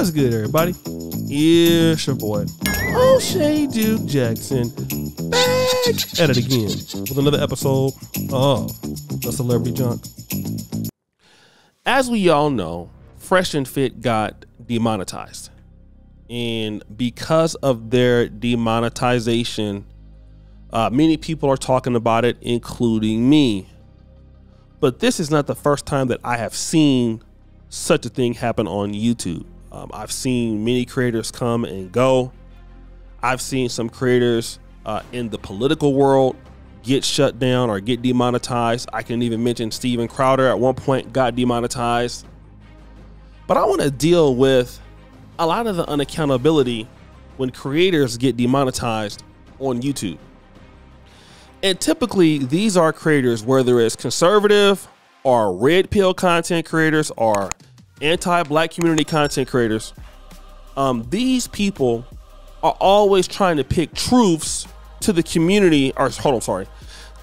What's good, everybody? It's your boy, O'Shea Duke Jackson, back at it again with another episode of The Celebrity Junk. As we all know, Fresh and Fit got demonetized. And because of their demonetization, many people are talking about it, including me. But this is not the first time that I have seen such a thing happen on YouTube. I've seen many creators come and go. I've seen some creators in the political world get shut down or get demonetized. I can even mention Steven Crowder at one point got demonetized. But I want to deal with a lot of the unaccountability when creators get demonetized on YouTube. And typically these are creators, whether it's conservative or red pill content creators or anti-black community content creators. These people are always trying to pick truths to the community, or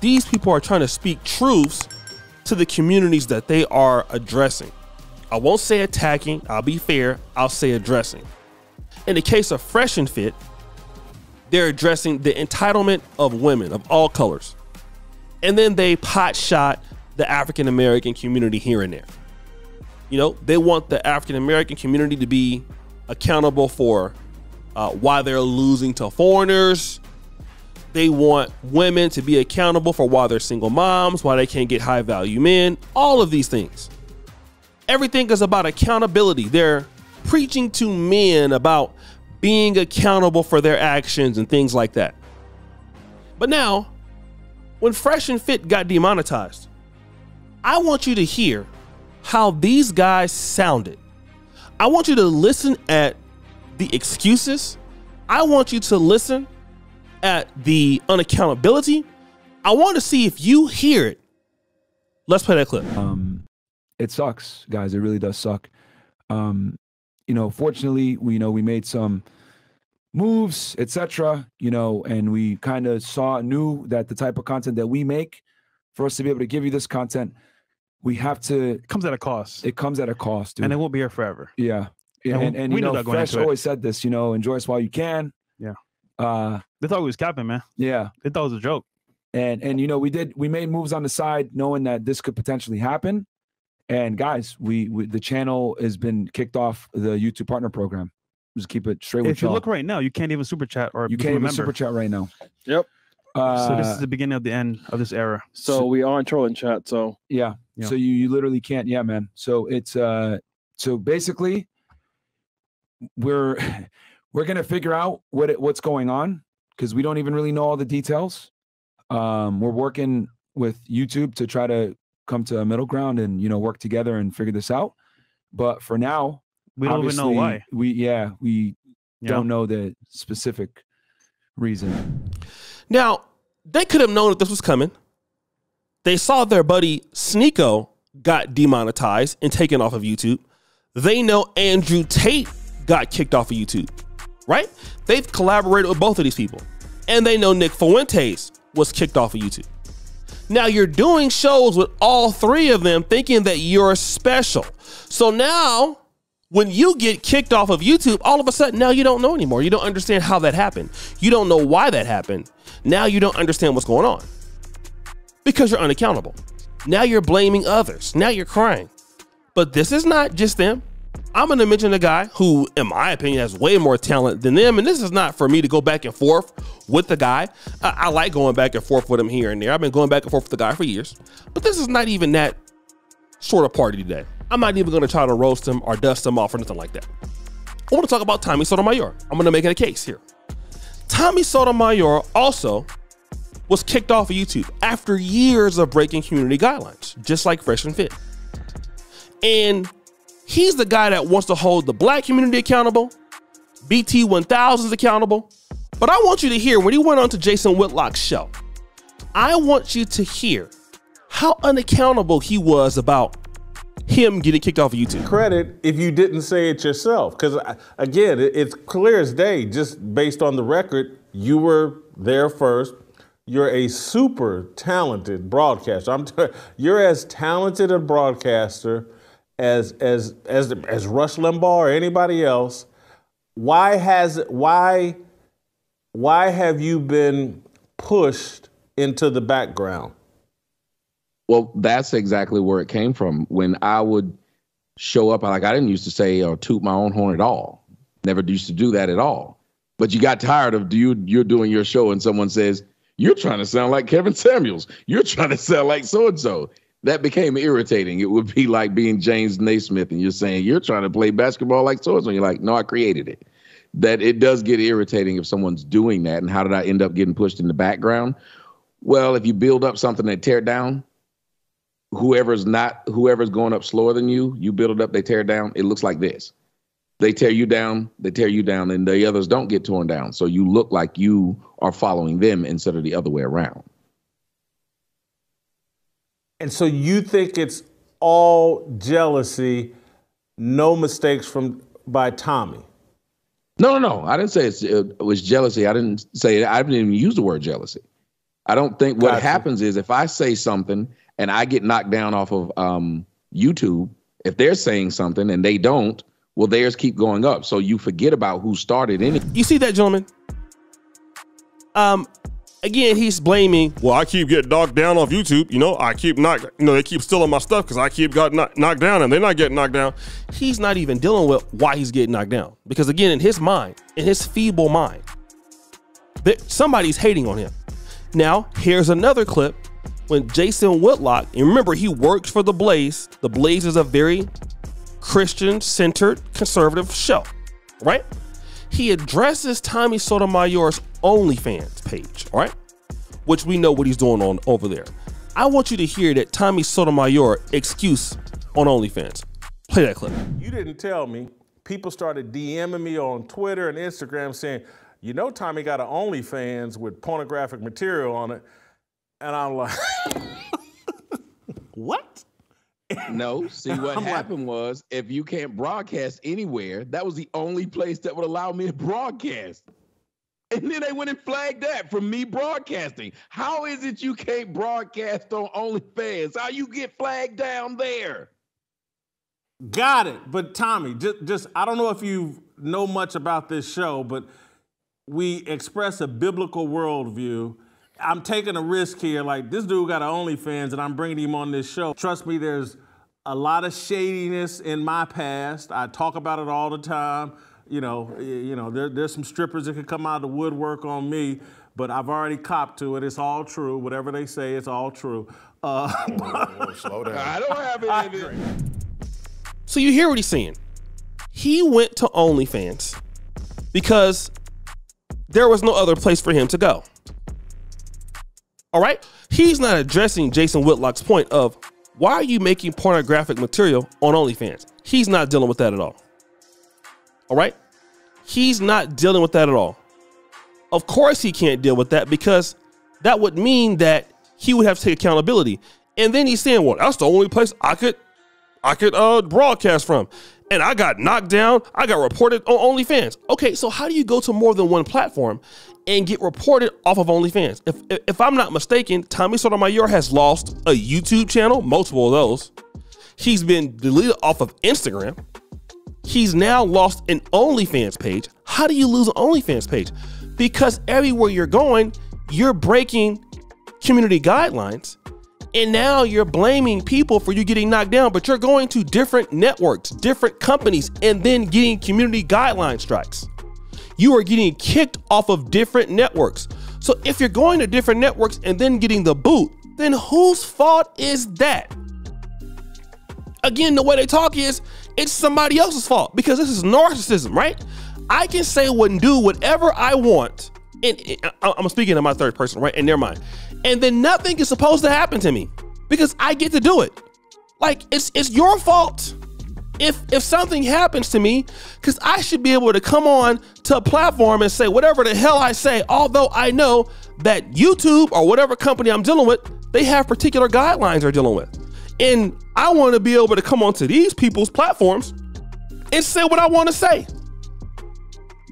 these people are trying to speak truths to the communities that they are addressing. I won't say attacking, I'll be fair, I'll say addressing. In the case of Fresh and Fit, they're addressing the entitlement of women of all colors. And then they pot shot the African American community here and there. You know, they want the African American community to be accountable for why they're losing to foreigners. They want women to be accountable for why they're single moms, why they can't get high value men, all of these things. Everything is about accountability. They're preaching to men about being accountable for their actions and things like that. But now, when Fresh and Fit got demonetized, I want you to hear how these guys sounded. I want you to listen at the excuses. I want you to listen at the unaccountability. I want to see if you hear it. Let's play that clip. It sucks, guys. It really does suck. Fortunately, we made some moves, etc. And we kind of knew that the type of content that we make, for us to be able to give you this content, we have to. It comes at a cost. It comes at a cost, dude. And it won't be here forever. Yeah. And Fresh always said this, enjoy us while you can. Yeah. They thought we was capping, man. Yeah. They thought it was a joke. And we made moves on the side knowing that this could potentially happen. And guys, the channel has been kicked off the YouTube partner program. Just keep it straight with If you look right now, you can't even super chat or you can't even super chat right now. Yep. So this is the beginning of the end of this era. So we are in trolling chat. So yeah. So you literally can't. Yeah, man. So it's so basically we're gonna figure out what's going on because we don't even really know all the details. We're working with YouTube to try to come to a middle ground and work together and figure this out. But for now, we don't even know why. We don't know the specific reason. Now, they could have known that this was coming. They saw their buddy Sneeko got demonetized and taken off of YouTube. They know Andrew Tate got kicked off of YouTube, right? They've collaborated with both of these people. And they know Nick Fuentes was kicked off of YouTube. Now you're doing shows with all three of them thinking that you're special. So now when you get kicked off of YouTube, all of a sudden now you don't know anymore. You don't understand how that happened. You don't know why that happened. Now you don't understand what's going on because you're unaccountable. Now you're blaming others. Now you're crying. But this is not just them. I'm going to mention a guy who, in my opinion, has way more talent than them. And this is not for me to go back and forth with the guy. I like going back and forth with him here and there. I've been going back and forth with the guy for years. But this is not even that sort of party today. I'm not even going to try to roast him or dust him off or anything like that. I want to talk about Tommy Sotomayor. I'm going to make it a case here. Tommy Sotomayor also was kicked off of YouTube after years of breaking community guidelines, just like Fresh and Fit. And he's the guy that wants to hold the black community accountable, BT 1000s accountable. But I want you to hear when he went on to Jason Whitlock's show, I want you to hear how unaccountable he was about him getting kicked off of YouTube. Credit if you didn't say it yourself. Because again, it's clear as day, just based on the record, you were there first. You're a super talented broadcaster. You're as talented a broadcaster as Rush Limbaugh or anybody else, why have you been pushed into the background? Well, that's exactly where it came from. When I would show up, like I didn't used to say or toot my own horn at all. Never used to do that at all. But you got tired of you're doing your show and someone says, you're trying to sound like Kevin Samuels. You're trying to sound like so-and-so. That became irritating. It would be like being James Naismith and you're saying, you're trying to play basketball like so-and-so. You're like, no, I created it. That it does get irritating if someone's doing that. And how did I end up getting pushed in the background? Well, if you build up something and tear it down, whoever's going up slower than you, you build it up, they tear it down. It looks like this. They tear you down, and the others don't get torn down. So you look like you are following them instead of the other way around. And so you think it's all jealousy, no mistakes by Tommy? No. I didn't say it was jealousy. I didn't even use the word jealousy. I don't think what happens is if I say something and I get knocked down off of YouTube, if they're saying something and they don't, well, theirs keep going up. So you forget about who started it. You see that, gentleman? Again, he's blaming, well, I keep getting knocked down off YouTube. I keep they keep stealing my stuff because I keep getting knocked down and they're not getting knocked down. He's not even dealing with why he's getting knocked down. Because again, in his mind, in his feeble mind, somebody's hating on him. Now, here's another clip when Jason Whitlock, and remember, he works for The Blaze. The Blaze is a very Christian-centered conservative show, right? He addresses Tommy Sotomayor's OnlyFans page, all right? Which we know what he's doing on over there. I want you to hear that Tommy Sotomayor excuse on OnlyFans. Play that clip. You didn't tell me. People started DMing me on Twitter and Instagram saying, Tommy got an OnlyFans with pornographic material on it. And I'm like, what? No, see what happened was if you can't broadcast anywhere, that was the only place that would allow me to broadcast. And then they went and flagged that from me broadcasting. How is it you can't broadcast on OnlyFans? How you get flagged down there? Got it. But Tommy, just I don't know if you know much about this show, but we express a biblical worldview. I'm taking a risk here. Like, this dude got an OnlyFans and I'm bringing him on this show. Trust me, there's a lot of shadiness in my past. I talk about it all the time. There's some strippers that could come out of the woodwork on me, but I've already copped to it. It's all true. Whatever they say, it's all true. Slow down. I don't have any of it. So you hear what he's saying. He went to OnlyFans because there was no other place for him to go. All right? He's not addressing Jason Whitlock's point of why are you making pornographic material on OnlyFans? He's not dealing with that at all. All right? He's not dealing with that at all. Of course he can't deal with that because that would mean that he would have to take accountability. And then he's saying, well, that's the only place I could broadcast from. And I got knocked down. I got reported on OnlyFans. Okay, so how do you go to more than one platform and get reported off of OnlyFans? If I'm not mistaken, Tommy Sotomayor has lost a YouTube channel, multiple of those. He's been deleted off of Instagram. He's now lost an OnlyFans page. How do you lose an OnlyFans page? Because everywhere you're going, you're breaking community guidelines. And now you're blaming people for you getting knocked down, but you're going to different networks, different companies, and then getting community guideline strikes. You are getting kicked off of different networks. So if you're going to different networks and then getting the boot, then whose fault is that? Again, the way they talk is it's somebody else's fault because this is narcissism, right? I can say and do whatever I want. And I'm speaking in my third person, right? In their mind. And then nothing is supposed to happen to me because I get to do it. Like it's your fault if something happens to me, because I should be able to come on to a platform and say whatever the hell I say, although I know that YouTube or whatever company I'm dealing with, they have particular guidelines they're dealing with. And I want to be able to come onto these people's platforms and say what I want to say.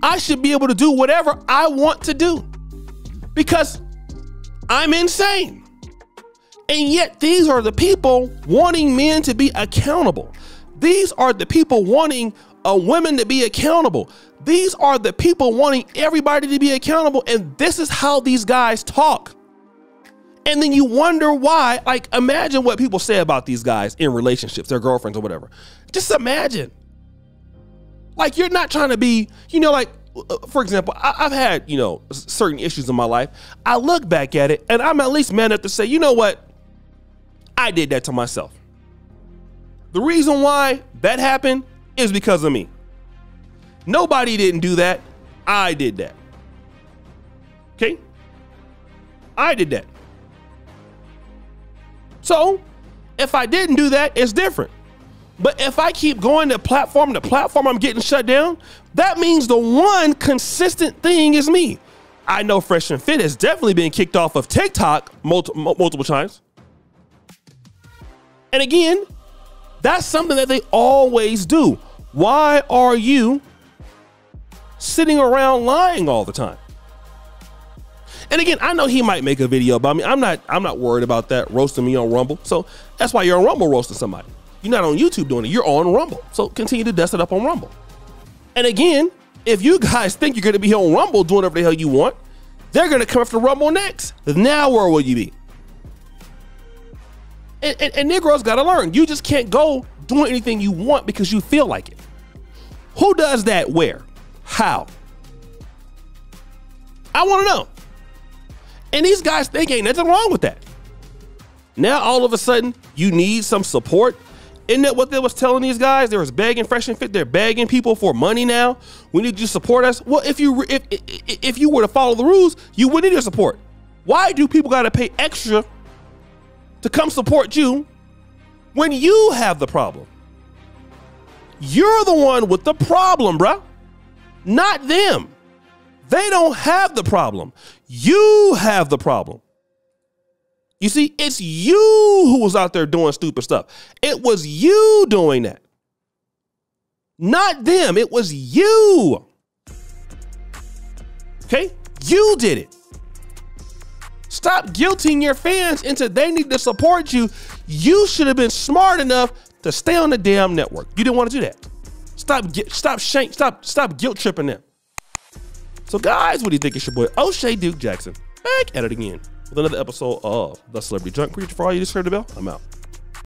I should be able to do whatever I want to do because I'm insane. And yet these are the people wanting men to be accountable. These are the people wanting women to be accountable. These are the people wanting everybody to be accountable. And this is how these guys talk. And then you wonder why. Like, imagine what people say about these guys in relationships, their girlfriends or whatever. Just imagine. Like, you're not trying to be, like, for example, I've had, certain issues in my life. I look back at it and I'm at least man enough to say, you know what? I did that to myself. The reason why that happened is because of me. Nobody didn't do that. I did that. Okay? I did that. So if I didn't do that, it's different. But if I keep going to platform I'm getting shut down, that means the one consistent thing is me. I know Fresh and Fit has definitely been kicked off of TikTok multiple times. And again, that's something that they always do. Why are you sitting around lying all the time? And again, I know he might make a video about me. I'm not worried about that, roasting me on Rumble. So that's why you're on Rumble roasting somebody. You're not on YouTube doing it. You're on Rumble. So continue to dust it up on Rumble. And again, if you guys think you're going to be on Rumble doing whatever the hell you want, they're going to come after Rumble next. Now where will you be? And Negroes got to learn. You just can't go doing anything you want because you feel like it. Who does that where? How? I want to know. And these guys think ain't nothing wrong with that. Now all of a sudden you need some support. Isn't that what they was telling these guys? They was begging Fresh and Fit. They're begging people for money now. We need you to support us. Well, if you were to follow the rules, you wouldn't need your support. Why do people got to pay extra to come support you when you have the problem? You're the one with the problem, bruh. Not them. They don't have the problem. You have the problem. You see, it's you who was out there doing stupid stuff. It was you doing that. Not them. It was you. Okay? You did it. Stop guilting your fans into they need to support you. You should have been smart enough to stay on the damn network. You didn't want to do that. Stop guilt tripping them. So guys, what do you think? It's your boy O'Shea Duke Jackson back at it again with another episode of The Celebrity Junk Preacher. For all you just heard the bell, I'm out.